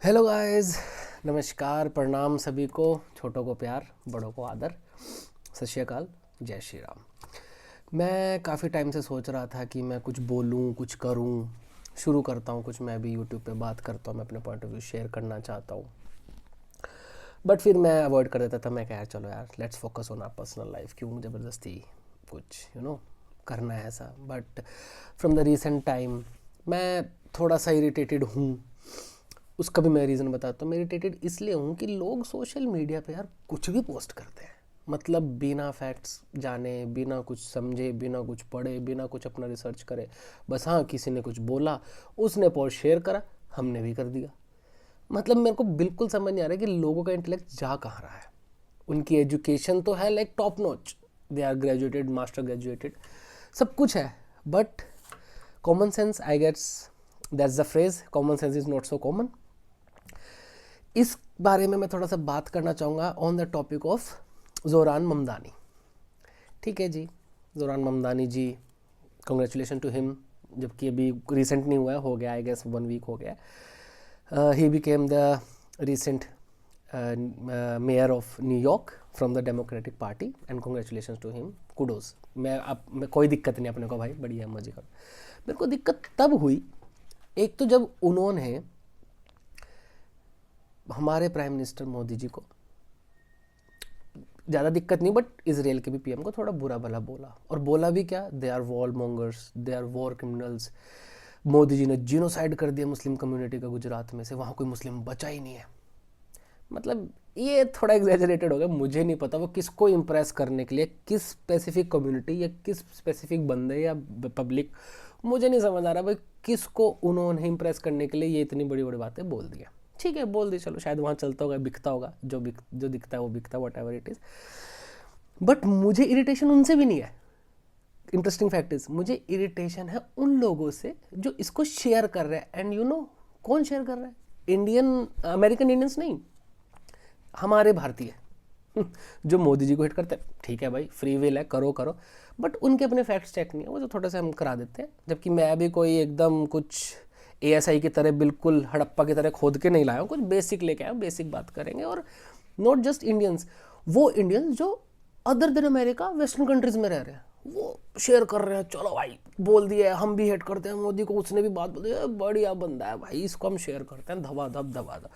Hello guys, नमस्कार, प्रणाम सभी को। छोटों को प्यार, बड़ों को आदर, सत श्री अकाल, जय श्री राम। मैं काफ़ी टाइम से सोच रहा था कि मैं कुछ बोलूं, कुछ करूं, शुरू करता हूं कुछ। मैं भी यूट्यूब पे बात करता हूं, मैं अपने पॉइंट ऑफ व्यू शेयर करना चाहता हूं, बट फिर मैं अवॉइड कर देता था। मैं कहा चलो यार, let's focus on our personal life, क्यों ज़बरदस्ती कुछ करना है ऐसा। But from the recent time मैं थोड़ा सा इरिटेटेड हूँ। उसका भी मैं रीज़न बताता हूँ। मैं इरिटेटेड इसलिए हूँ कि लोग सोशल मीडिया पे यार कुछ भी पोस्ट करते हैं, मतलब बिना फैक्ट्स जाने, बिना कुछ समझे, बिना कुछ पढ़े, बिना कुछ अपना रिसर्च करे। बस हाँ, किसी ने कुछ बोला, उसने पोस्ट शेयर करा, हमने भी कर दिया। मतलब मेरे को बिल्कुल समझ नहीं आ रहा है कि लोगों का इंटेलेक्ट जा कहाँ रहा है। उनकी एजुकेशन तो है like top notch, they are graduated, master graduated, सब कुछ है, but common sense, I gets that's the phrase, common sense is not so common. इस बारे में मैं थोड़ा सा बात करना चाहूँगा on the topic of Zohran Mamdani. ठीक है ji, Zohran Mamdani ji, congratulation to him. जबकि अभी रिसेंट नहीं हुआ है, हो गया आई गेस 1 वीक हो गया। He became the recent mayor of New York from the Democratic party and congratulation to him, kudos. मैं कोई दिक्कत नहीं अपने को भाई, बढ़िया मजे करो। मेरे को दिक्कत तब हुई, एक तो जब उन्होंने हमारे प्राइम मिनिस्टर मोदी जी को, ज़्यादा दिक्कत नहीं बट इसराइल के भी पीएम को थोड़ा बुरा भला बोला। और बोला भी क्या, they are war mongers, they are war criminals. Modi ji ने जीनोसाइड कर दिया मुस्लिम कम्युनिटी का गुजरात में से, वहाँ कोई मुस्लिम बचा ही नहीं है। मतलब ये थोड़ा एग्जैजरेटेड हो गया। मुझे नहीं पता वो किसको इम्प्रेस करने के लिए, किस स्पेसिफिक कम्युनिटी या किस स्पेसिफिक बंदे या पब्लिक, मुझे नहीं समझ आ रहा भाई किसको उन्होंने इम्प्रेस करने के लिए ये इतनी बड़ी बड़ी बातें बोल दिया। ठीक है, बोल दी, चलो शायद वहाँ चलता होगा, बिकता होगा, जो दिखता है वो बिकता है, what ever it is. But मुझे इरिटेशन उनसे भी नहीं है। इंटरेस्टिंग फैक्ट इज, मुझे इरिटेशन है उन लोगों से जो इसको शेयर कर रहे हैं। एंड यू नो कौन शेयर कर रहा है? इंडियन, अमेरिकन इंडियंस नहीं, हमारे भारतीय जो मोदी जी को हिट करते हैं। ठीक है भाई, फ्री विल है, करो करो, बट उनके अपने फैक्ट्स चेक नहीं है, वो जो थोड़ा सा हम करा देते हैं। जबकि मैं भी कोई एकदम कुछ एएसआई की तरह बिल्कुल हड़प्पा की तरह खोद के नहीं लाया हूँ, कुछ बेसिक लेके आया, बेसिक बात करेंगे। और नॉट जस्ट इंडियंस, वो इंडियंस जो other than America western countries में रह रहे हैं, वो शेयर कर रहे हैं। चलो भाई, बोल दिया, हम भी हेट करते हैं मोदी को, उसने भी बात बोल दी, बढ़िया बंदा है भाई, इसको हम शेयर करते हैं, धबा धब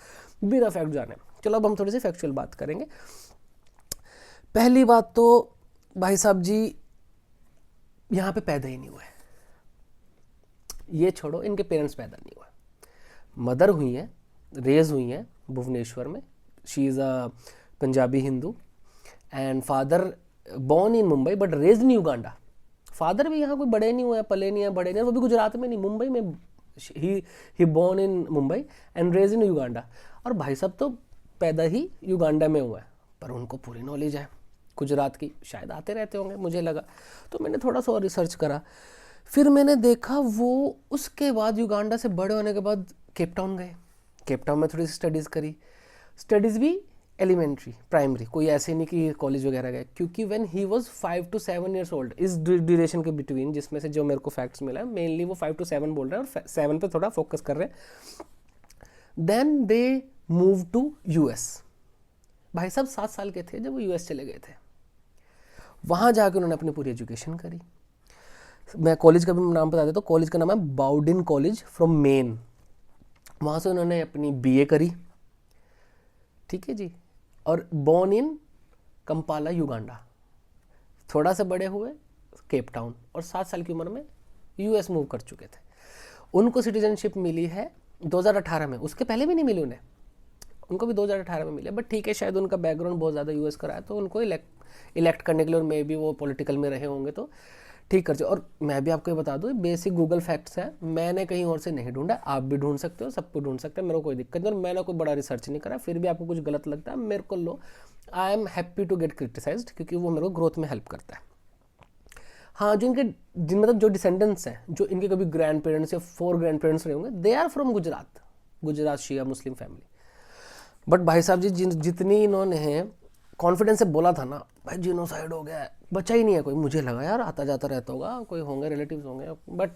बिना फैक्ट जाने। चलो अब हम थोड़ी सी फैक्चुअल बात करेंगे। पहली बात तो भाई साहब जी यहाँ पे पैदा ही नहीं हुए। ये छोड़ो, इनके पेरेंट्स पैदा नहीं हुए। मदर हुई हैं, रेज हुई हैं भुवनेश्वर में, she is a Punjabi Hindu, and father born in Mumbai but raised in Uganda. Father भी यहाँ कोई बड़े नहीं हुए, पले नहीं है, बड़े नहीं है, वो भी गुजरात में नहीं, मुंबई में। He born in Mumbai and raised in Uganda. और भाई साहब तो पैदा ही युगांडा में हुआ है, पर उनको पूरी नॉलेज है गुजरात की, शायद आते रहते होंगे, मुझे लगा। तो मैंने थोड़ा सा और रिसर्च करा, फिर मैंने देखा वो उसके बाद युगांडा से बड़े होने के बाद केप टाउन गए। केप टाउन में थोड़ी सी स्टडीज़ करी, स्टडीज़ भी एलिमेंट्री, प्राइमरी, कोई ऐसे नहीं कि कॉलेज वगैरह गए। क्योंकि when he was 5 to 7 years old, इस ड्यूरेशन के बिटवीन, जिसमें से जो मेरे को फैक्ट्स मिला है, मेनली वो 5 to 7 बोल रहे हैं और 7 पे थोड़ा फोकस कर रहे हैं। Then they move to US. भाई साहब 7 साल के थे जब वो यूएस चले गए थे। वहाँ जाकर उन्होंने अपनी पूरी एजुकेशन करी। मैं कॉलेज का भी नाम बता देता हूँ, कॉलेज का नाम है बाउडिन कॉलेज फ्रॉम मेन। वहाँ से उन्होंने अपनी बीए करी, ठीक है जी। और बॉर्न इन कंपाला युगांडा, थोड़ा सा बड़े हुए केप टाउन, और 7 साल की उम्र में यूएस मूव कर चुके थे। उनको सिटीजनशिप मिली है 2018 में, उसके पहले भी नहीं मिली उन्हें, उनको भी 2018 में मिले। बट ठीक है, शायद उनका बैकग्राउंड बहुत ज़्यादा यूएस का रहा है, तो उनको इलेक्ट करने के लिए, और मे भी वो पॉलिटिकल में रहे होंगे, तो ठीक कर जाए। और मैं भी आपको ये बता दूँ, बेसिक गूगल फैक्ट्स हैं, मैंने कहीं और से नहीं ढूंढा, आप भी ढूंढ सकते हो, सबको ढूंढ सकते हैं, मेरे को कोई दिक्कत नहीं। और मैंने कोई बड़ा रिसर्च नहीं करा, फिर भी आपको कुछ गलत लगता है, मेरे को लो, I am happy to get criticized, क्योंकि वो मेरे को ग्रोथ में हेल्प करता है। हाँ, जो इनके मतलब जो डिसेंडेंट्स हैं, जो इनके कभी ग्रैंड पेरेंट्स या 4 ग्रैंड पेरेंट्स रहे होंगे, they are from Gujarat Shia Muslim family. But भाई साहब जी जितनी इन्होंने कॉन्फिडेंस से बोला था ना, भाई जीनोसाइड हो गया है, बचा ही नहीं है कोई। मुझे लगा यार आता जाता रहता होगा, कोई होंगे रिलेटिव्स होंगे, बट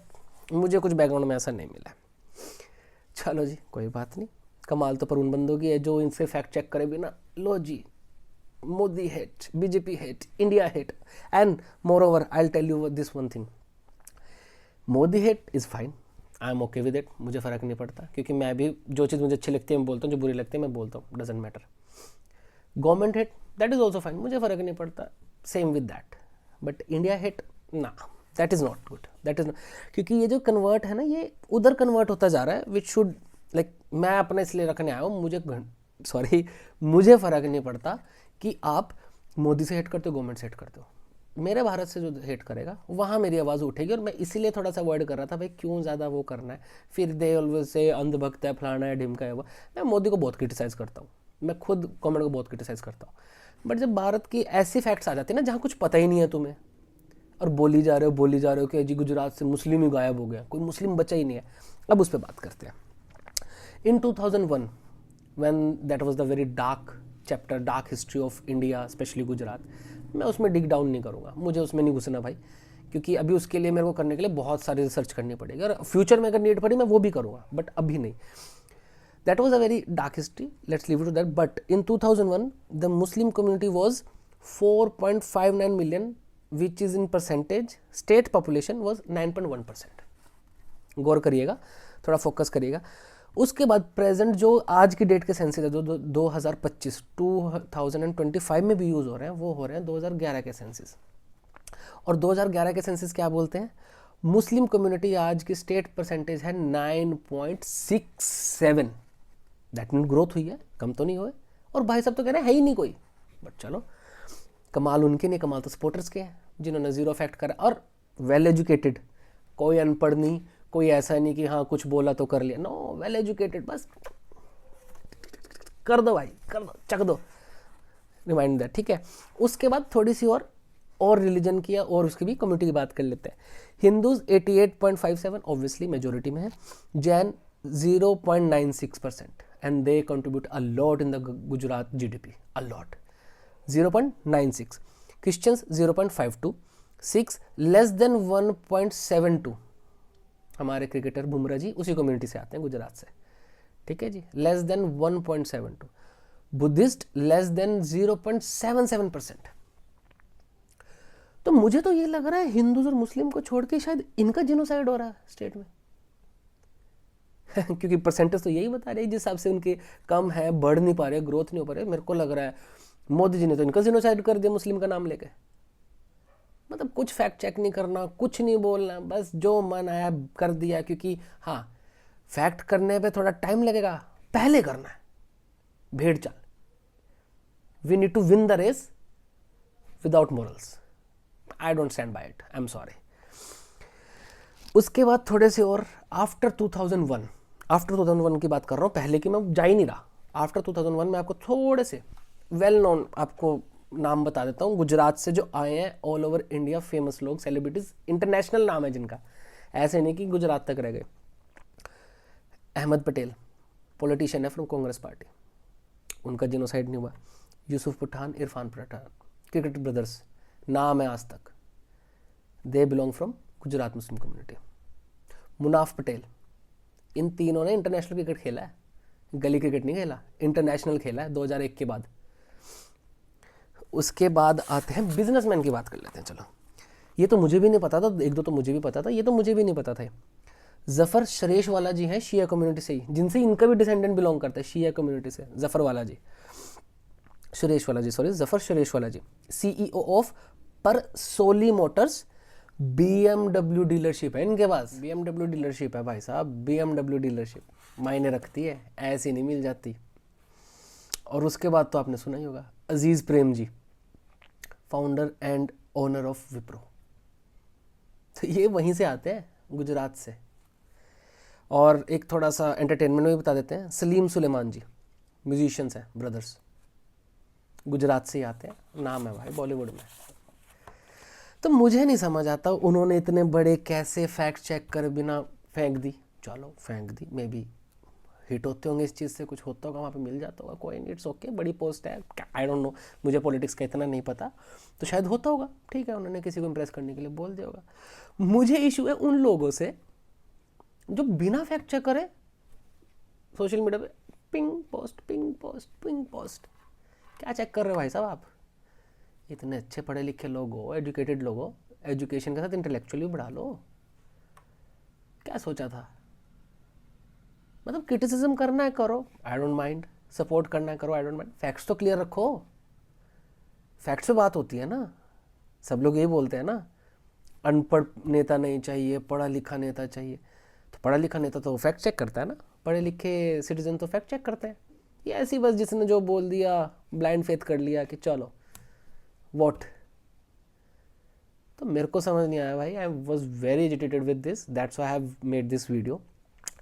मुझे कुछ बैकग्राउंड में ऐसा नहीं मिला। चलो जी, कोई बात नहीं, कमाल तो पर उन बंदों की है जो इनसे फैक्ट चेक करे बिना, लो जी Modi hate, BJP hate, India hate, and more over I will tell you this one thing, Modi hate is fine, I am okay with it, मुझे फ़र्क नहीं पड़ता, क्योंकि मैं भी जो चीज़ मुझे अच्छी लगती है मैं बोलता हूँ, जो बुरी लगती है मैं बोलता हूँ, doesn't matter. Government hate, that is also fine, मुझे फ़र्क नहीं पड़ता, same with that. But India hate, ना, that is not good, that is not, क्योंकि ये जो कन्वर्ट है ना, ये उधर कन्वर्ट होता जा रहा है, विच शुड लाइक, मैं अपने इसलिए रखने आया हूँ, मुझे फ़र्क नहीं पड़ता कि आप मोदी से हेट करते हो, गवर्नमेंट से हेट करते हो, मेरे भारत से जो हेट करेगा वहाँ मेरी आवाज़ उठेगी. और मैं इसीलिए थोड़ा सा अवॉइड कर रहा था, भाई क्यों ज़्यादा वो करना है, फिर दे ऑलवेज से अंधभक्त है, फलाना है, ढिमका है. वो मैं मोदी को बहुत क्रिटिसाइज़ करता हूँ, मैं खुद गवर्नमेंट को बहुत क्रिटिसाइज़ करता हूँ, बट जब भारत की ऐसी फैक्ट्स आ जाती है ना जहाँ कुछ पता ही नहीं है तुम्हें, और बोली जा रहे हो कि जी गुजरात से मुस्लिम ही गायब हो गया, कोई मुस्लिम बचा ही नहीं है. अब उस पर बात करते हैं. इन 2001 when that was the very dark chapter, dark history of India, especially Gujarat, मैं उसमें डिग डाउन नहीं करूँगा, मुझे उसमें नहीं घुसना भाई, क्योंकि अभी उसके लिए मेरे को करने के लिए बहुत सारी रिसर्च करनी पड़ेगी, और फ्यूचर में अगर नीड पड़ी मैं वो भी करूँगा, बट अभी नहीं. That was a very dark history, let's leave it to that. But in 2001 the Muslim community was 4.59 million, which is in percentage, state population was 9.1%. गौर करिएगा, थोड़ा फोकस करिएगा. उसके बाद प्रेजेंट जो आज की डेट के सेंसस है, जो 2025 में भी यूज़ हो रहे हैं, वो हो रहे हैं 2011 के सेंसस. और 2011 के सेंसस क्या बोलते हैं, मुस्लिम कम्युनिटी आज की स्टेट परसेंटेज है 9.67. दैट मीन ग्रोथ हुई है, कम तो नहीं हुए. और भाई साहब तो कह रहे हैं है ही नहीं कोई, बट चलो, कमाल उनके नहीं, कमाल तो सपोर्टर्स के हैं जिन्होंने जीरो फैक्ट करा, और वेल एजुकेटेड, कोई अनपढ़ नहीं, कोई ऐसा नहीं कि हाँ कुछ बोला तो कर लिया, नो, वेल एजुकेटेड, बस कर दो भाई, कर दो, चक दो, रिमाइंड दैट. ठीक है. उसके बाद थोड़ी सी और रिलीजन की और उसकी भी कम्युनिटी की बात कर लेते हैं. हिंदूज 88.57 ऑब्वियसली मेजोरिटी में है, Jain 0.96%, and they contribute a lot in the Gujarat GDP, a lot, 0.96. Christians 0.52, six less than 1.72. हमारे क्रिकेटर बुमराह जी उसी कम्युनिटी से आते हैं, गुजरात से. ठीक है जी, less than 1.72. Buddhist less than 0.77%. तो मुझे तो ये लग रहा है हिंदूज और मुस्लिम को छोड़ के शायद इनका जिनोसाइड हो रहा है स्टेट में. क्योंकि परसेंटेज तो यही बता रही है, जिस हिसाब से उनके कम है, बढ़ नहीं पा रहे, ग्रोथ नहीं हो पा रहे. मेरे को लग रहा है मोदी जी ने तो इनका जिनोसाइड कर दिया मुस्लिम का नाम लेके. मतलब कुछ फैक्ट चेक नहीं करना, कुछ नहीं बोलना, बस जो मन आया कर दिया. क्योंकि हाँ, फैक्ट करने पे थोड़ा टाइम लगेगा, पहले करना है भेड़ चाल. We need to win the race without morals. I don't stand by it, I am sorry. उसके बाद थोड़े से और आफ्टर 2001 की बात कर रहा हूँ, पहले की मैं जा ही नहीं रहा. आफ्टर 2001 में आपको थोड़े से वेल नोन आपको नाम बता देता हूँ गुजरात से जो आए हैं ऑल ओवर इंडिया, फेमस लोग, सेलिब्रिटीज, इंटरनेशनल नाम है जिनका, ऐसे नहीं कि गुजरात तक रह गए. अहमद पटेल पॉलिटिशियन है फ्रॉम कांग्रेस पार्टी, उनका जिनोसाइड नहीं हुआ. यूसुफ पठान, इरफान पठान, क्रिकेट ब्रदर्स, नाम है आज तक, they belong from Gujarat Muslim community. Munaf Patel, इन तीनों ने इंटरनेशनल क्रिकेट खेला है, गली क्रिकेट नहीं खेला, इंटरनेशनल खेला है 2001 के बाद. उसके बाद आते हैं बिजनेसमैन की बात कर लेते हैं. चलो, ये तो मुझे भी नहीं पता था, एक दो तो मुझे भी पता था, ये तो मुझे भी नहीं पता था. जफ़र शरेश वाला जी हैं शिया कम्युनिटी से ही, जिनसे इनका भी डिसेंडेंट बिलोंग करता है शिया कम्युनिटी से. जफ़र वाला जी, सुरेश वाला जी, sorry, Zafar Sareshwala ji, CEO of Parsoli motors. BMW dealership है इनके पास, BMW डीलरशिप है भाई साहब, BMW डीलरशिप मायने रखती है, ऐसी नहीं मिल जाती. और उसके बाद तो आपने सुना ही होगा, Aziz Premji, founder and owner of Wipro. तो ये वहीं से आते हैं, गुजरात से. और एक थोड़ा सा एंटरटेनमेंट में भी बता देते हैं, सलीम सुलेमान जी म्यूजिशियंस हैं, ब्रदर्स, गुजरात से ही आते हैं, नाम है भाई बॉलीवुड में. तो मुझे नहीं समझ आता उन्होंने इतने बड़े कैसे फैक्ट चेक कर बिना फेंक दी. चलो फेंक दी, मे बी हिट होते होंगे इस चीज़ से, कुछ होता होगा वहाँ पे, मिल जाता होगा, कोई नहीं, इट्स ओके, बड़ी पोस्ट है, आई डोंट नो, मुझे पॉलिटिक्स का इतना नहीं पता, तो शायद होता होगा, ठीक है, उन्होंने किसी को इम्प्रेस करने के लिए बोल दिया होगा. मुझे इशू है उन लोगों से जो बिना फैक्ट चेक करे सोशल मीडिया पे ping post, ping post, ping post. क्या चेक कर रहे हो भाई साहब आप? इतने अच्छे पढ़े लिखे लोग हो, एजुकेटेड लोग हो, एजुकेशन के साथ इंटेलेक्चुअली बढ़ा लो। क्या सोचा था? मतलब क्रिटिसिज्म करना है करो, आई डोंट माइंड। सपोर्ट करना है करो, आई डोंट माइंड। फैक्ट्स तो क्लियर रखो। फैक्ट्स पे बात होती है ना। सब लोग यही बोलते हैं ना, अनपढ़ नेता नहीं चाहिए, पढ़ा लिखा नेता चाहिए। तो पढ़ा लिखा नेता तो फैक्ट चेक करता है ना, पढ़े लिखे सिटीजन तो फैक्ट चेक करते हैं। ये ऐसी बस जिसने जो बोल दिया ब्लाइंड फेथ कर लिया कि चलो वॉट। तो मेरे को समझ नहीं आया भाई। I was very agitated with this, that's why I have made this video,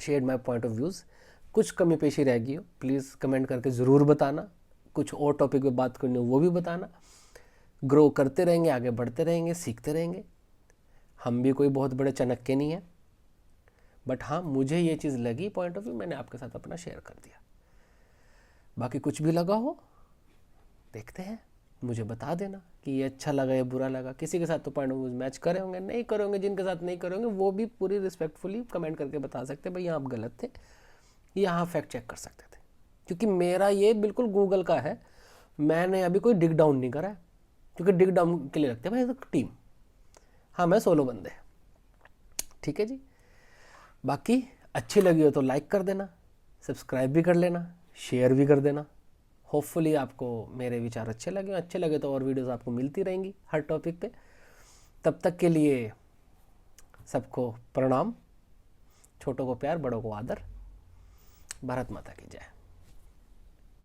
share my point of views. कुछ कमी पेशी रह गई हो प्लीज़ कमेंट करके ज़रूर बताना। कुछ और टॉपिक पे बात करनी हो वो भी बताना। ग्रो करते रहेंगे, आगे बढ़ते रहेंगे, सीखते रहेंगे। हम भी कोई बहुत बड़े चाणक्य नहीं है, बट हाँ मुझे ये चीज़ लगी पॉइंट ऑफ व्यू, मैंने आपके साथ अपना शेयर कर दिया। बाकी कुछ भी लगा हो देखते हैं, मुझे बता देना कि ये अच्छा लगा या बुरा लगा। किसी के साथ तो पॉइंट ऑफ व्यू मैच करे होंगे, नहीं करे होंगे, जिनके साथ नहीं करे होंगे वो भी पूरी रिस्पेक्टफुली कमेंट करके बता सकते भाई यहाँ आप गलत थे, यहाँ फैक्ट चेक कर सकते थे। क्योंकि मेरा ये बिल्कुल गूगल का है, मैंने अभी कोई डिग डाउन नहीं करा है। क्योंकि डिग डाउन के लिए लगते हैं भाई टीम। हाँ मैं सोलो बंदे, ठीक है जी। बाकी अच्छी लगी हो तो लाइक कर देना, सब्सक्राइब भी कर लेना, शेयर भी कर देना। होपफुली आपको मेरे विचार अच्छे लगे तो और वीडियोस आपको मिलती रहेंगी हर टॉपिक पे। तब तक के लिए सबको प्रणाम, छोटों को प्यार, बड़ों को आदर। भारत माता की जय।